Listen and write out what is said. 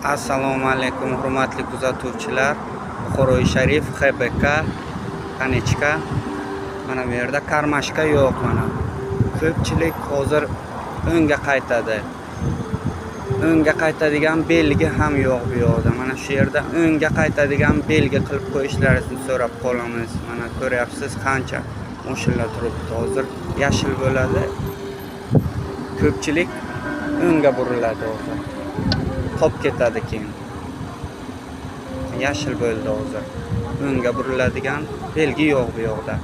Assalomu alaykum hurmatli kuzatuvchilar. Buxoroy Sharif HBK Kanechka. Mana bu yerda karmashka yo'q mana. Ko'pchilik hozir o'ngga qaytadi. O'ngga qaytadigan belgi ham yo'q bu yerda. Mana shu yerda o'ngga qaytadigan belgi qilib qo'yishlaringizni so'rab qolamiz. Mana ko'ryapsiz qancha mashinalar turibdi. Hozir yashil bo'ladi. Ko'pchilik o'ngga buriladi hozir. Qolib ketadi keyin. Yashil bo'ldi hozir. O'ngga buriladigan belgi yo'q bu yoqda.